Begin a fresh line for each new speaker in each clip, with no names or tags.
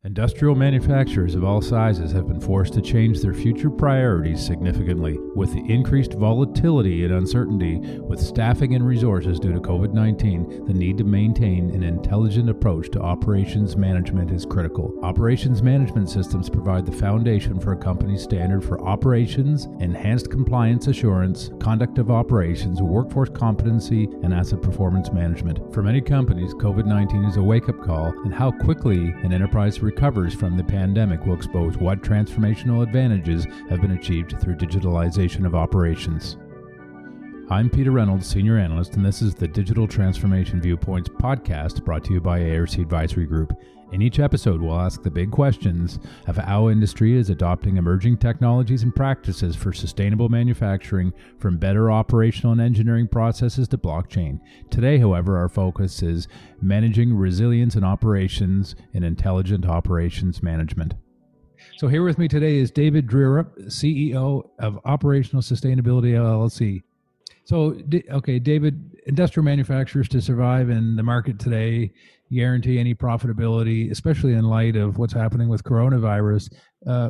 Industrial manufacturers of all sizes have been forced to change their future priorities significantly. With the increased volatility and uncertainty with staffing and resources due to COVID-19, the need to maintain an intelligent approach to operations management is critical. Operations management systems provide the foundation for a company's standard for operations, enhanced compliance assurance, conduct of operations, workforce competency, and asset performance management. For many companies, COVID-19 is a wake-up call, and how quickly an enterprise recovers from the pandemic will expose what transformational advantages have been achieved through digitalization of operations. I'm Peter Reynolds, Senior Analyst, and this is the Digital Transformation Viewpoints podcast brought to you by ARC Advisory Group. In each episode, we'll ask the big questions of how industry is adopting emerging technologies and practices for sustainable manufacturing, from better operational and engineering processes to blockchain. Today, however, our focus is managing resilience in operations and intelligent operations management. So here with me today is David Dreerup, CEO of Operational Sustainability LLC. So, David, industrial manufacturers to survive in the market today guarantee any profitability, especially in light of what's happening with coronavirus.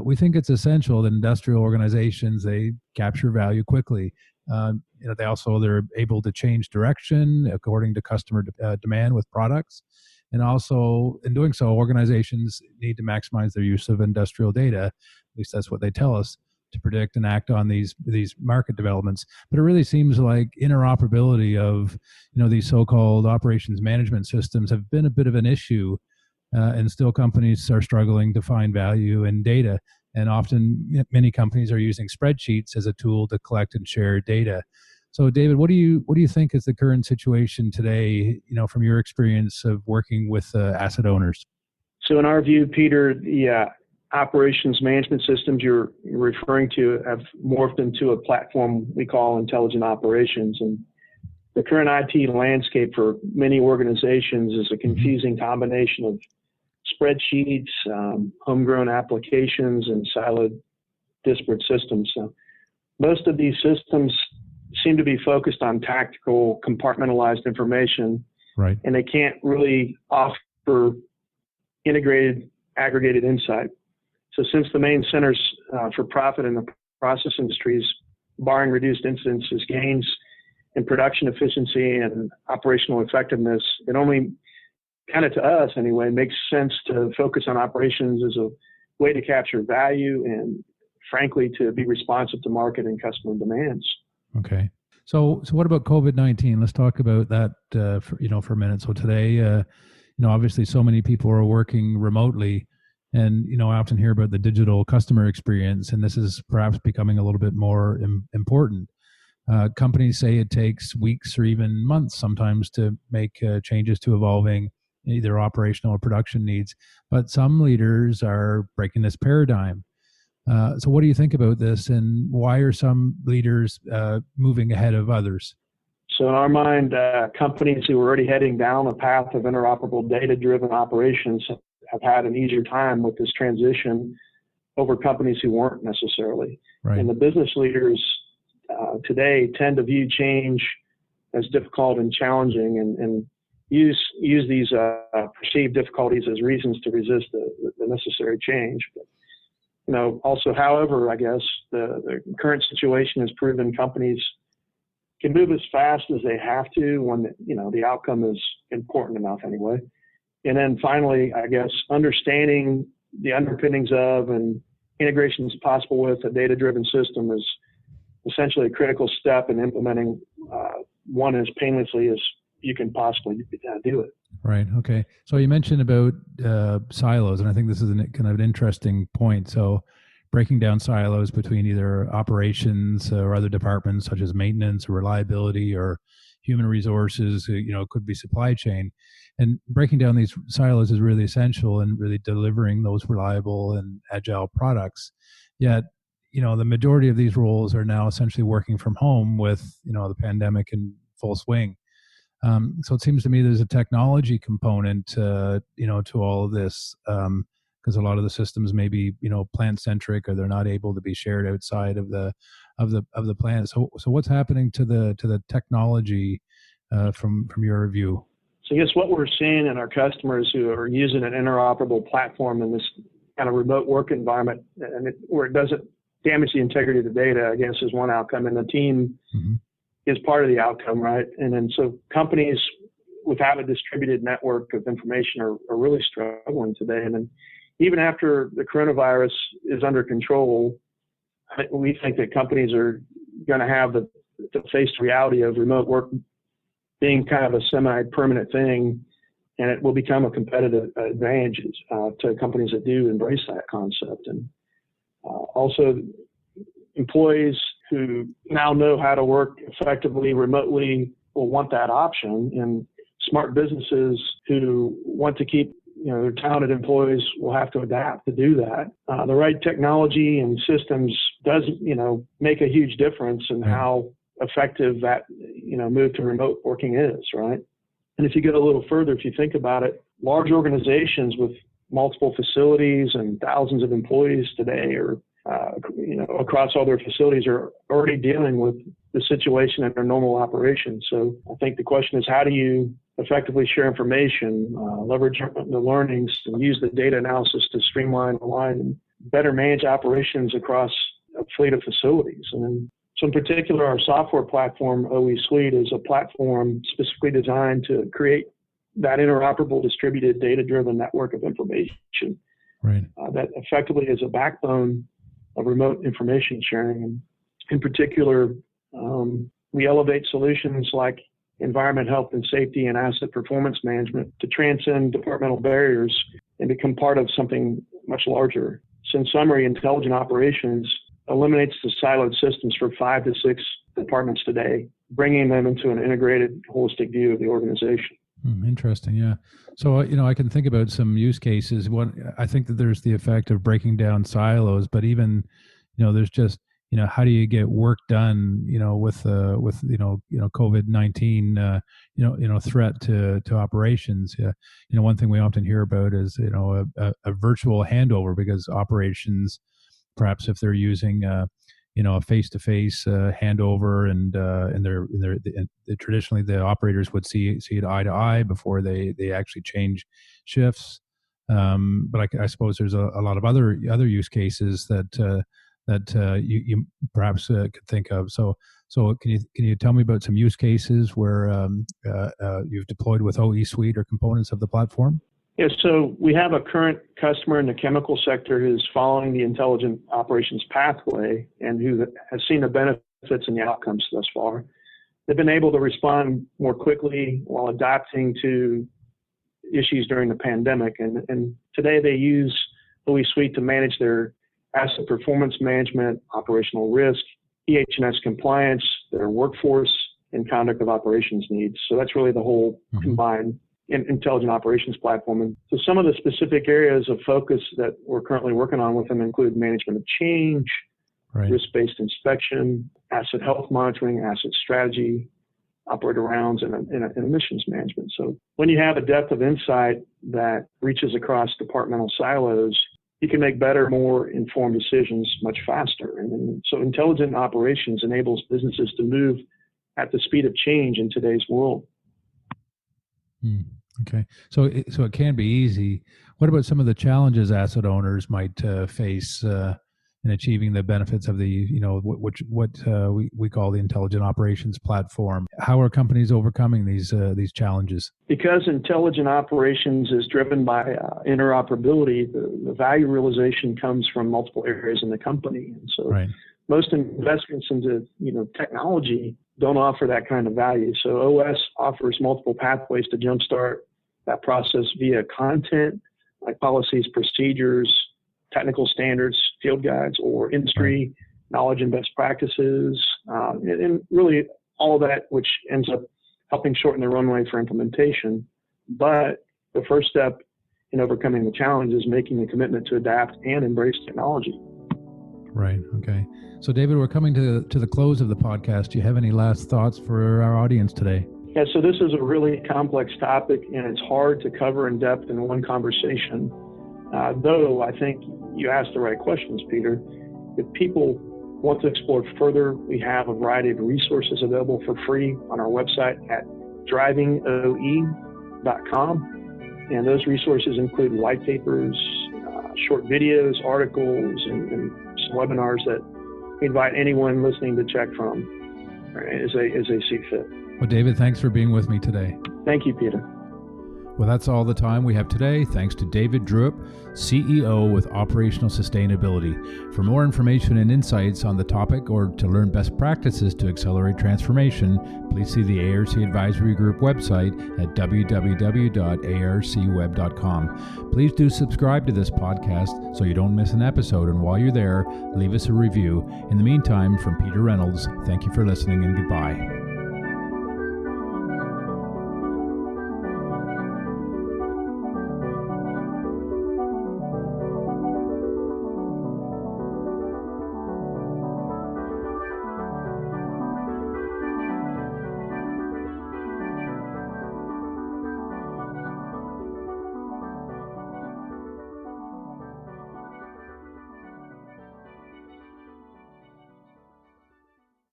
We think it's essential that industrial organizations, they capture value quickly. They're able to change direction according to customer demand with products. And also, in doing so, organizations need to maximize their use of industrial data. At least that's what they tell us, to predict and act on these market developments. But it really seems like interoperability of these so-called operations management systems have been a bit of an issue, and still companies are struggling to find value in data. And often many companies are using spreadsheets as a tool to collect and share data. So David, what do you think is the current situation today, from your experience of working with asset owners?
So in our view, Peter, the operations management systems you're referring to have morphed into a platform we call intelligent operations. And the current IT landscape for many organizations is a confusing combination of spreadsheets, homegrown applications, and siloed disparate systems. So most of these systems seem to be focused on tactical, compartmentalized information,
right?
And they can't really offer integrated, aggregated insight. So since the main centers for profit in the process industries, barring reduced incidences, gains in production efficiency and operational effectiveness, it only, kind of to us anyway, makes sense to focus on operations as a way to capture value and, frankly, to be responsive to market and customer demands.
Okay. So what about COVID-19? Let's talk about that for a minute. So today, obviously so many people are working remotely. And, I often hear about the digital customer experience, and this is perhaps becoming a little bit more important. Companies say it takes weeks or even months sometimes to make changes to evolving either operational or production needs. But some leaders are breaking this paradigm. So what do you think about this, and why are some leaders moving ahead of others?
So in our mind, companies who are already heading down a path of interoperable data-driven operations have had an easier time with this transition over companies who weren't necessarily.
Right.
And the business leaders today tend to view change as difficult and challenging, and use these perceived difficulties as reasons to resist the necessary change. But, also, however, I guess the current situation has proven companies can move as fast as they have to when the outcome is important enough anyway. And then finally, I guess, understanding the underpinnings of and integrations possible with a data-driven system is essentially a critical step in implementing one as painlessly as you can possibly do it.
Right. Okay. So you mentioned about silos, and I think this is kind of an interesting point. So breaking down silos between either operations or other departments such as maintenance or reliability or human resources, could be supply chain. And breaking down these silos is really essential in really delivering those reliable and agile products. Yet, the majority of these roles are now essentially working from home with, the pandemic in full swing. So it seems to me there's a technology component, to all of this, because a lot of the systems may be, plant centric, or they're not able to be shared outside of the plant. So what's happening to the technology from your view?
So I guess what we're seeing in our customers who are using an interoperable platform in this kind of remote work environment, and where it doesn't damage the integrity of the data, I guess, is one outcome, and the team is part of the outcome, right? And then so companies without a distributed network of information are really struggling today. And then even after the coronavirus is under control, we think that companies are going to have to face the reality of remote work being kind of a semi-permanent thing, and it will become a competitive advantage to companies that do embrace that concept. And also, employees who now know how to work effectively remotely will want that option, and smart businesses who want to keep their talented employees will have to adapt to do that. The right technology and systems does make a huge difference in how effective that move to remote working is, right? And if you get a little further, if you think about it, large organizations with multiple facilities and thousands of employees today are across all their facilities are already dealing with the situation in their normal operations. So I think the question is, how do you effectively share information, leverage the learnings, and use the data analysis to streamline, align, and better manage operations across a fleet of facilities? And so in particular, our software platform, OE Suite, is a platform specifically designed to create that interoperable, distributed, data-driven network of information that effectively is a backbone of remote information sharing. And in particular, we elevate solutions like environment, health and safety, and asset performance management to transcend departmental barriers and become part of something much larger. So in summary, intelligent operations eliminates the siloed systems for 5 to 6 departments today, bringing them into an integrated, holistic view of the organization.
Interesting. Yeah. So, I can think about some use cases. One, I think that there's the effect of breaking down silos, but even, there's just, how do you get work done, with COVID-19, threat to operations. One thing we often hear about is, a virtual handover, because operations, perhaps if they're using, a face-to-face handover, and traditionally the operators would see it eye to eye before they actually change shifts. But I suppose there's a lot of other use cases that you perhaps could think of. So can you tell me about some use cases where you've deployed with OE Suite or components of the platform?
Yeah, so we have a current customer in the chemical sector who's following the intelligent operations pathway and who has seen the benefits and the outcomes thus far. They've been able to respond more quickly while adapting to issues during the pandemic. And today they use OE Suite to manage their asset performance management, operational risk, EH&S compliance, their workforce, and conduct of operations needs. So that's really the whole combined intelligent operations platform. And so some of the specific areas of focus that we're currently working on with them include management of change, risk-based inspection, asset health monitoring, asset strategy, operator rounds, and emissions management. So when you have a depth of insight that reaches across departmental silos, you can make better, more informed decisions much faster. And so intelligent operations enables businesses to move at the speed of change in today's world.
Okay. So it can be easy. What about some of the challenges asset owners might face in achieving the benefits of the, what we call the intelligent operations platform? How are companies overcoming these challenges?
Because intelligent operations is driven by interoperability, the value realization comes from multiple areas in the company. And so most investments into technology don't offer that kind of value. So OS offers multiple pathways to jumpstart that process via content, like policies, procedures, technical standards, field guides, or industry knowledge and best practices, and really all of that, which ends up helping shorten the runway for implementation. But the first step in overcoming the challenge is making the commitment to adapt and embrace technology.
Right. Okay. So, David, we're coming to the close of the podcast. Do you have any last thoughts for our audience today?
Yeah, so this is a really complex topic, and it's hard to cover in depth in one conversation. Though I think you asked the right questions, Peter. If people want to explore further, we have a variety of resources available for free on our website at drivingoe.com. and those resources include white papers, short videos, articles, and some webinars that we invite anyone listening to check from as they see fit.
Well, David, thanks for being with me today.
Thank you, Peter.
Well, that's all the time we have today. Thanks to David Drupp, CEO with Operational Sustainability. For more information and insights on the topic or to learn best practices to accelerate transformation, please see the ARC Advisory Group website at www.arcweb.com. Please do subscribe to this podcast so you don't miss an episode, and while you're there, leave us a review. In the meantime, from Peter Reynolds, thank you for listening and goodbye.